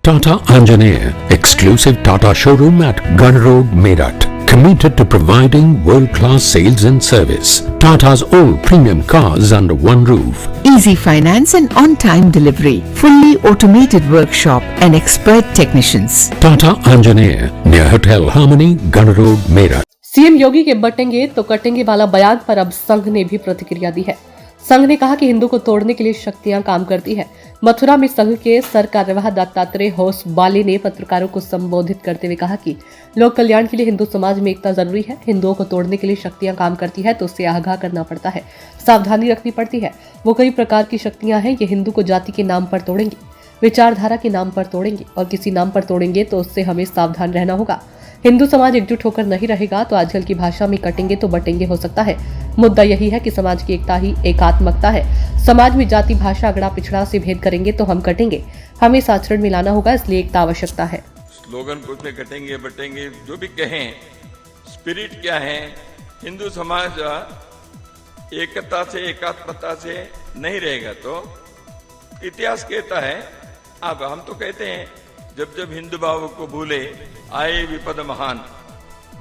Tata Anjaneya, exclusive Tata showroom at Gun Road, Meerut. Committed to providing world-class sales and service. Tata's all premium cars under one roof. Easy finance and on-time delivery. Fully automated workshop and expert technicians. Tata Anjaneya, near Hotel Harmony, Gun Road, Meerut. CM Yogi के बटेंगे तो कटेंगे वाला बयान पर अब संघ ने भी प्रतिक्रिया दी है। संघ ने कहा कि हिंदू को तोड़ने के लिए शक्तियां काम करती है। मथुरा में संघ के सर कार्यवाह दत्तात्रेय होसबाले ने पत्रकारों को संबोधित करते हुए कहा कि लोक कल्याण के लिए हिंदू समाज में एकता जरूरी है। हिंदुओं को तोड़ने के लिए शक्तियां काम करती है तो उससे आगाह करना पड़ता है, सावधानी रखनी पड़ती है। वो कई प्रकार की शक्तियां हैं। ये हिंदू को जाति के नाम पर तोड़ेंगे, विचारधारा के नाम पर तोड़ेंगे और किसी नाम पर तोड़ेंगे तो उससे हमें सावधान रहना होगा। हिंदू समाज एकजुट होकर नहीं रहेगा तो आजकल की भाषा में कटेंगे तो बटेंगे हो सकता है। मुद्दा यही है कि समाज की एकता ही एकात्मकता है। समाज में जाति भाषा अगड़ा पिछड़ा से भेद करेंगे तो हम कटेंगे। हमें इस आचरण में लाना होगा, इसलिए एकता आवश्यकता है। स्लोगन कुछ में कटेंगे बटेंगे जो भी कहें, स्पिरिट क्या है? हिंदू समाज एकता से एकात्मकता से नहीं रहेगा तो इतिहास कहता है। अब हम तो कहते हैं जब जब हिंदू भाव को भूले आए विपद महान,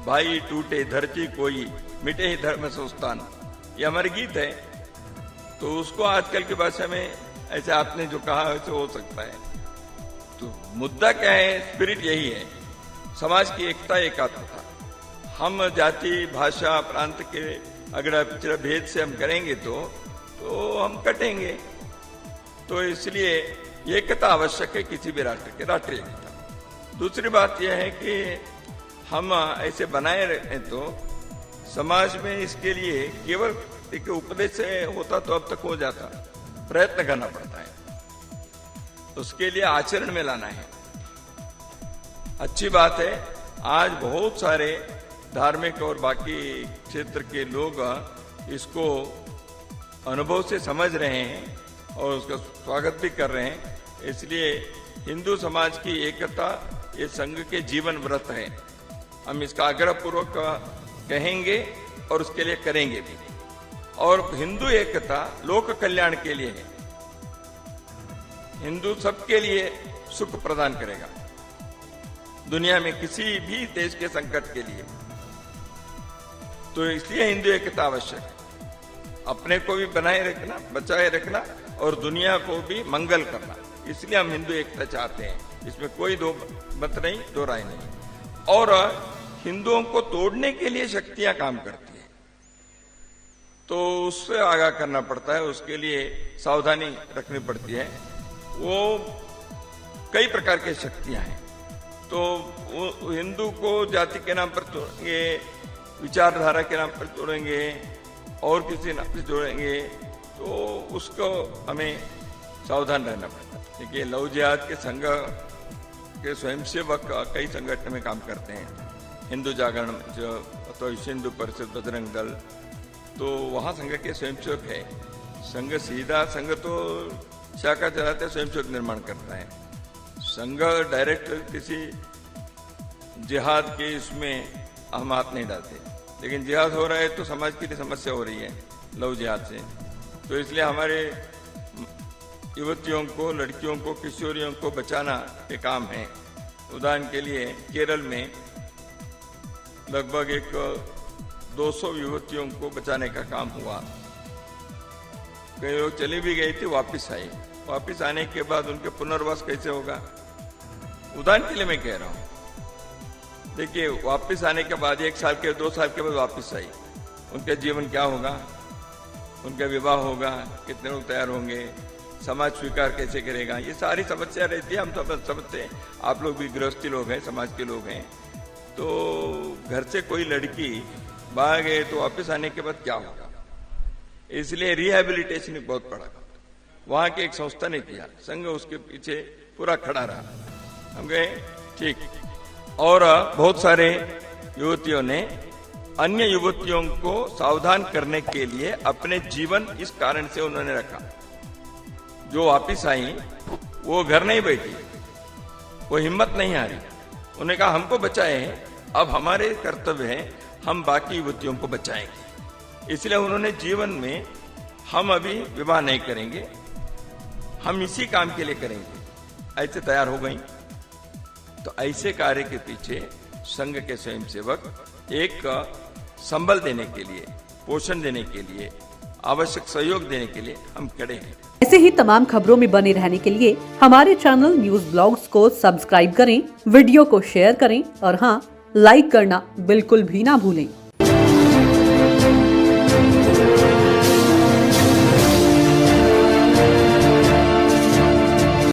भाई टूटे धरती कोई मिटे ही धर्म संस्थान, ये हमारे गीत है। तो उसको आजकल की भाषा में ऐसे आपने जो कहा वैसे हो सकता है। तो मुद्दा क्या है? स्पिरिट यही है, समाज की एकता एकात्मता। हम जाति भाषा प्रांत के अगड़ा पिछड़ा भेद से हम करेंगे तो हम कटेंगे। तो इसलिए एकता आवश्यक है किसी भी राष्ट्र के, राष्ट्रीय एकता। दूसरी बात यह है कि हम ऐसे बनाए रहे तो समाज में इसके लिए केवल एक उपदेश से होता तो अब तक हो जाता, प्रयत्न करना पड़ता है, उसके लिए आचरण में लाना है। अच्छी बात है आज बहुत सारे धार्मिक और बाकी क्षेत्र के लोग इसको अनुभव से समझ रहे हैं और उसका स्वागत भी कर रहे हैं। इसलिए हिंदू समाज की एकता ये संघ के जीवन व्रत है। हम इसका आग्रहपूर्वक कहेंगे और उसके लिए करेंगे भी। और हिंदू एकता लोक कल्याण के लिए है। हिंदू सबके लिए सुख प्रदान करेगा, दुनिया में किसी भी देश के संकट के लिए। तो इसलिए हिंदू एकता आवश्यक है। अपने को भी बनाए रखना, बचाए रखना और दुनिया को भी मंगल करना, इसलिए हम हिंदू एकता चाहते हैं। इसमें कोई दो मत नहीं, दो राय नहीं। और हिंदुओं को तोड़ने के लिए शक्तियां काम करती है तो उससे आगाह करना पड़ता है, उसके लिए सावधानी रखनी पड़ती है। वो कई प्रकार की शक्तियां हैं। तो वो हिंदू को जाति के नाम पर तोड़ेंगे, विचारधारा के नाम पर तोड़ेंगे और किसी नाम से जोड़ेंगे तो उसको हमें सावधान रहना पड़ता है। देखिए लव जिहाद के संघ के स्वयंसेवक कई संगठन में काम करते हैं, हिंदू जागरण जो तो हिंदू परिषद, बजरंग दल, तो वहाँ संघ के स्वयंसेवक है। संघ सीधा संघ तो शाखा चलाते स्वयंसेवक निर्माण करता है। संघ डायरेक्ट किसी जिहाद के इसमें हम हाथ नहीं डालते, लेकिन जिहाद हो रहा है तो समाज के लिए समस्या हो रही है लव जिहाद से। तो इसलिए हमारे युवतियों को, लड़कियों को, किशोरियों को बचाना ये काम है। उदाहरण के लिए केरल में लगभग 200 युवतियों को बचाने का काम हुआ। कई लोग चली भी गई थी, वापस आई। वापस आने के बाद उनके पुनर्वास कैसे होगा? उदाहरण के लिए मैं कह रहा हूं। देखिए वापस आने के बाद 1 साल के 2 साल के बाद वापस आई, उनका जीवन क्या होगा? उनका विवाह होगा, कितने लोग तैयार होंगे, समाज स्वीकार कैसे करेगा? ये सारी समस्या रहती है। हम सब समझते हैं, आप लोग भी गृहस्थी लोग हैं, समाज के लोग हैं। तो घर से कोई लड़की बाहर गए तो वापस आने के बाद क्या होगा? इसलिए रिहेबिलिटेशन बहुत पड़ा। वहां की एक संस्था ने किया, संघ उसके पीछे पूरा खड़ा रहा। हम गए ठीक, और बहुत सारे युवतियों ने अन्य युवतियों को सावधान करने के लिए अपने जीवन इस कारण से उन्होंने रखा। जो वापिस आई वो घर नहीं बैठी, वो हिम्मत नहीं हारी। उन्होंने कहा हमको बचाए हैं, अब हमारे कर्तव्य है हम बाकी युवतियों को बचाएंगे। इसलिए उन्होंने जीवन में हम अभी विवाह नहीं करेंगे, हम इसी काम के लिए करेंगे, ऐसे तैयार हो गई। तो ऐसे कार्य के पीछे संघ के स्वयंसेवक एक संबल देने के लिए, पोषण देने के लिए, आवश्यक सहयोग देने के लिए हम खड़े हैं। ऐसे ही तमाम खबरों में बने रहने के लिए हमारे चैनल न्यूज ब्लॉग्स को सब्सक्राइब करें, वीडियो को शेयर करें और हाँ, लाइक करना बिल्कुल भी ना भूलें।